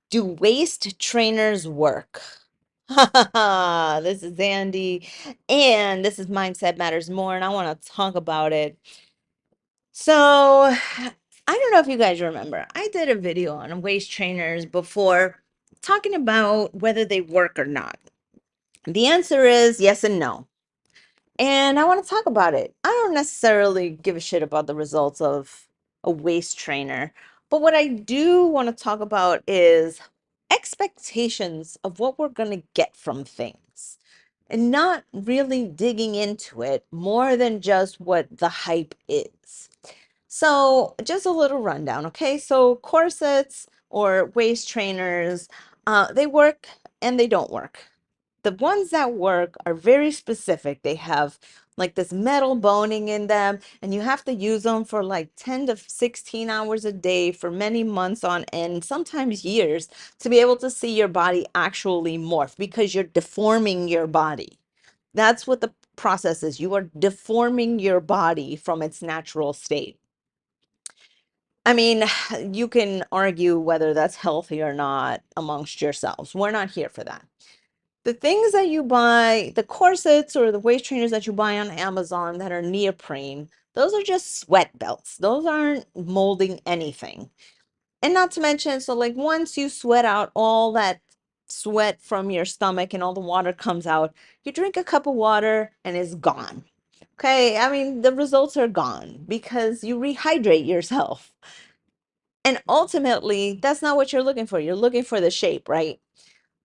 Do waist trainers work? This is Andy, and this is Mindset Matters More, and I want to talk about it. So, I don't know if you guys remember, I did a video on waist trainers before talking about whether they work or not. The answer is yes and no. And I want to talk about it. I don't necessarily give a shit about the results of a waist trainer, but what I do want to talk about is expectations of what we're going to get from things and not really digging into it more than just what the hype is. So, just a little rundown, okay? So, corsets or waist trainers, they work and they don't work. The ones that work are very specific. They have like this metal boning in them, and you have to use them for like 10 to 16 hours a day for many months on end, sometimes years, to be able to see your body actually morph because you're deforming your body. That's what the process is. You are deforming your body from its natural state. I mean, you can argue whether that's healthy or not amongst yourselves. We're not here for that. The things that you buy, the corsets or the waist trainers that you buy on Amazon that are neoprene, those are just sweat belts. Those aren't molding anything. And not to mention, so like once you sweat out all that sweat from your stomach and all the water comes out, you drink a cup of water and it's gone. Okay, I mean, the results are gone because you rehydrate yourself. And ultimately, that's not what you're looking for. You're looking for the shape, right?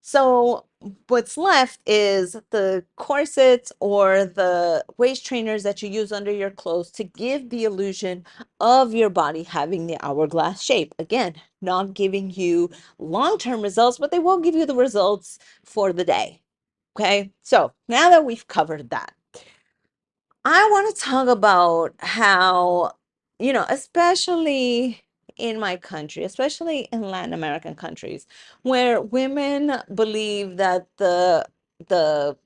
So what's left is the corsets or the waist trainers that you use under your clothes to give the illusion of your body having the hourglass shape. Again, not giving you long-term results, but they will give you the results for the day. Okay, so now that we've covered that, I want to talk about how, especially in my country, especially in Latin American countries, where women believe that the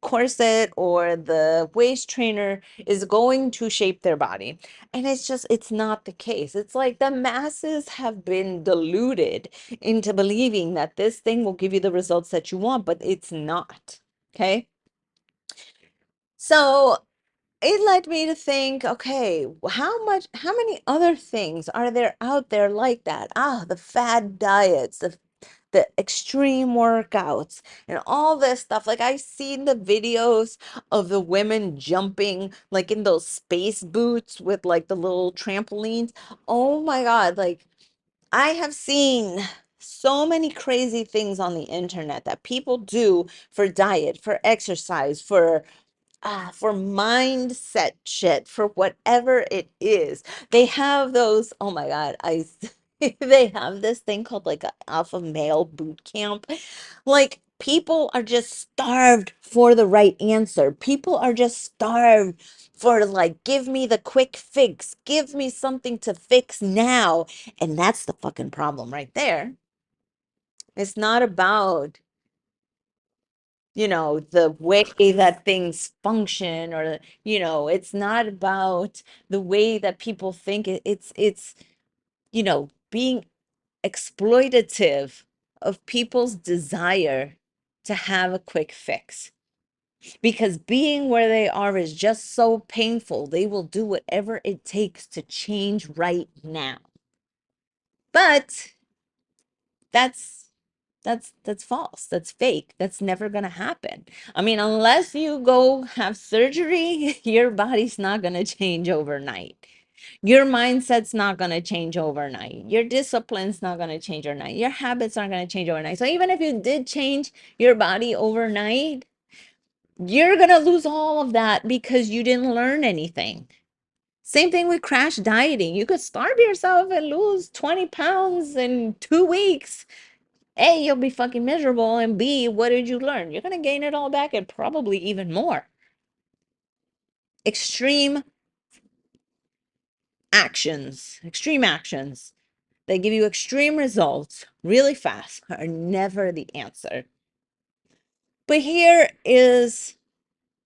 corset or the waist trainer is going to shape their body. And it's not the case. It's like the masses have been deluded into believing that this thing will give you the results that you want, but it's not. Okay. So it led me to think, okay, how many other things are there out there like that? The fad diets, the extreme workouts, and all this stuff. Like I've seen the videos of the women jumping like in those space boots with like the little trampolines. Oh my God, like I have seen so many crazy things on the internet that people do for diet, for exercise, for mindset shit, for whatever it is. They have those, oh my God, they have this thing called like a alpha male boot camp. Like people are just starved for the right answer. People are just starved for like, give me the quick fix, give me something to fix now. And that's the fucking problem right there. It's not about the way that things function, or it's not about the way that people think. It's being exploitative of people's desire to have a quick fix, because being where they are is just so painful. They will do whatever it takes to change right now, but that's that's false. That's fake. That's never going to happen. I mean, unless you go have surgery, your body's not going to change overnight. Your mindset's not going to change overnight. Your discipline's not going to change overnight. Your habits aren't going to change overnight. So even if you did change your body overnight, you're going to lose all of that because you didn't learn anything. Same thing with crash dieting. You could starve yourself and lose 20 pounds in 2 weeks. A, you'll be fucking miserable. And B, what did you learn? You're going to gain it all back and probably even more. Extreme extreme actions that give you extreme results really fast are never the answer. But here is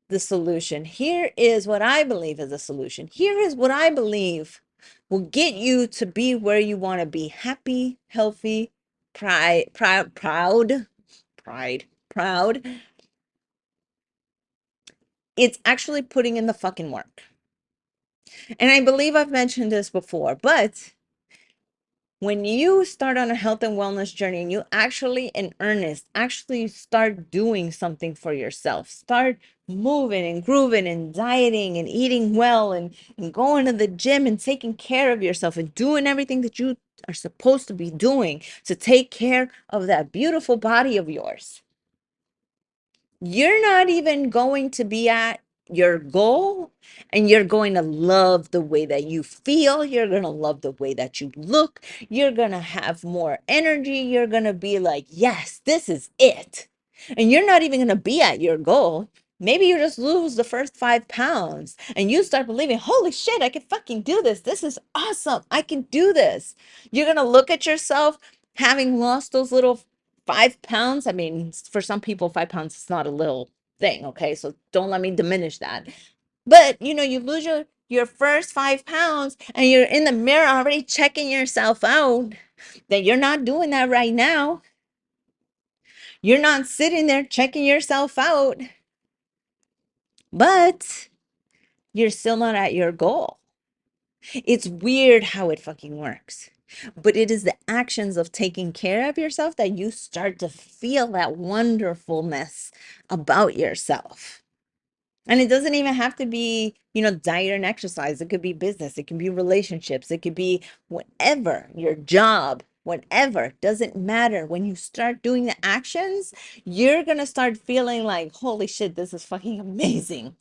the solution. Here is what I believe is the solution. Here is what I believe will get you to be where you want to be: happy, healthy, proud, it's actually putting in the fucking work. And I believe I've mentioned this before, but when you start on a health and wellness journey and you actually in earnest actually start doing something for yourself, start moving and grooving and dieting and eating well and going to the gym and taking care of yourself and doing everything that you are supposed to be doing to take care of that beautiful body of yours, you're not even going to be at your goal, and you're going to love the way that you feel. You're going to love the way that you look. You're going to have more energy. You're going to be like, yes, this is it. And you're not even going to be at your goal. Maybe you just lose the first 5 pounds and you start believing, holy shit, I can fucking do this. This is awesome. I can do this. You're going to look at yourself having lost those little 5 pounds. I mean, for some people, 5 pounds is not a little thing. Okay. So don't let me diminish that. But you lose your first 5 pounds and you're in the mirror already checking yourself out that you're not doing that right now. You're not sitting there checking yourself out, but you're still not at your goal. It's weird how it fucking works. But it is the actions of taking care of yourself that you start to feel that wonderfulness about yourself. And it doesn't even have to be, diet and exercise. It could be business. It can be relationships. It could be whatever, your job, whatever. Doesn't matter. When you start doing the actions, you're going to start feeling like, holy shit, this is fucking amazing.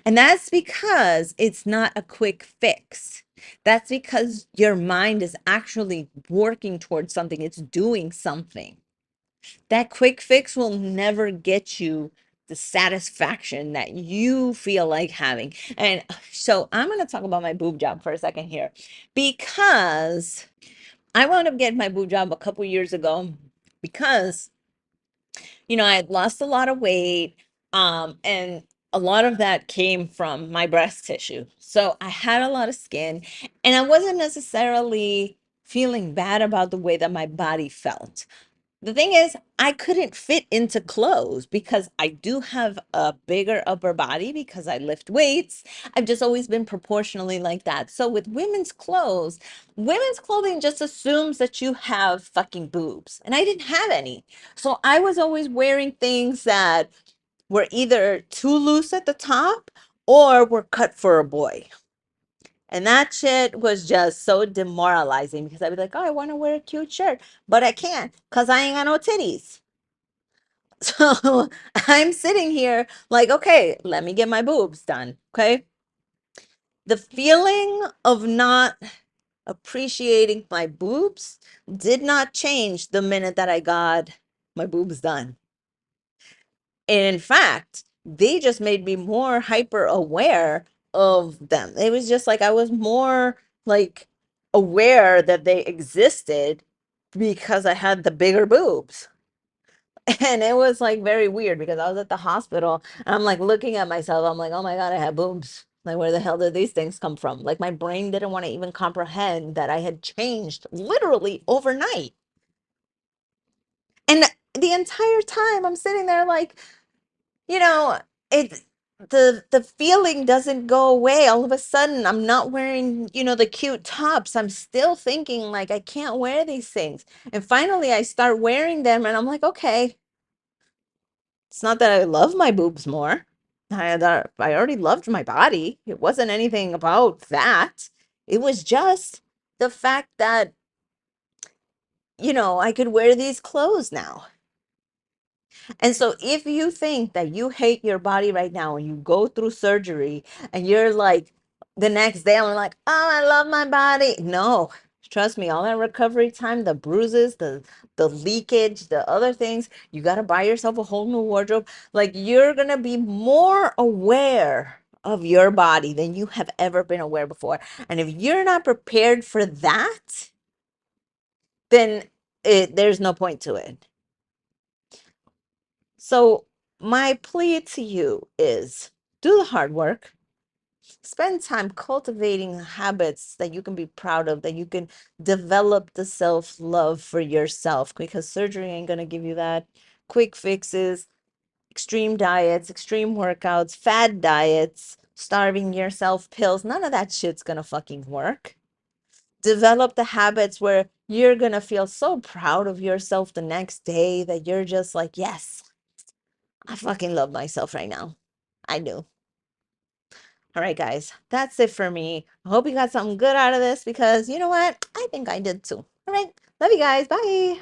And that's because it's not a quick fix. That's because your mind is actually working towards something. It's doing something. That quick fix will never get you the satisfaction that you feel like having. And so I'm going to talk about my boob job for a second here, because I wound up getting my boob job a couple years ago because I had lost a lot of weight, and a lot of that came from my breast tissue. So I had a lot of skin, and I wasn't necessarily feeling bad about the way that my body felt. The thing is, I couldn't fit into clothes because I do have a bigger upper body because I lift weights. I've just always been proportionally like that. So with women's clothing just assumes that you have fucking boobs. And I didn't have any. So I was always wearing things that were either too loose at the top or were cut for a boy. And that shit was just so demoralizing because I'd be like, oh, I want to wear a cute shirt, but I can't because I ain't got no titties. So I'm sitting here like, okay, let me get my boobs done. Okay. The feeling of not appreciating my boobs did not change the minute that I got my boobs done. And in fact, they just made me more hyper aware of them. It was just like I was more like aware that they existed because I had the bigger boobs. And it was like very weird because I was at the hospital and I'm like looking at myself. I'm like, oh my God, I have boobs. Like, where the hell did these things come from? Like, my brain didn't want to even comprehend that I had changed literally overnight. And the entire time I'm sitting there like, you know, it the feeling doesn't go away. All of a sudden, I'm not wearing, the cute tops. I'm still thinking like I can't wear these things. And finally I start wearing them and I'm like, okay, it's not that I love my boobs more. I already loved my body. It wasn't anything about that. It was just the fact that, I could wear these clothes now. And so if you think that you hate your body right now and you go through surgery and you're like the next day, I'm like, oh, I love my body. No, trust me, all that recovery time, the bruises, the leakage, the other things, you got to buy yourself a whole new wardrobe. Like, you're going to be more aware of your body than you have ever been aware before. And if you're not prepared for that, then there's no point to it. So my plea to you is do the hard work. Spend time cultivating habits that you can be proud of, that you can develop the self-love for yourself, because surgery ain't going to give you that. Quick fixes, extreme diets, extreme workouts, fad diets, starving yourself pills, none of that shit's going to fucking work. Develop the habits where you're going to feel so proud of yourself the next day that you're just like, yes, I fucking love myself right now. I do. All right, guys, that's it for me. I hope you got something good out of this, because you know what? I think I did too. All right. Love you guys. Bye.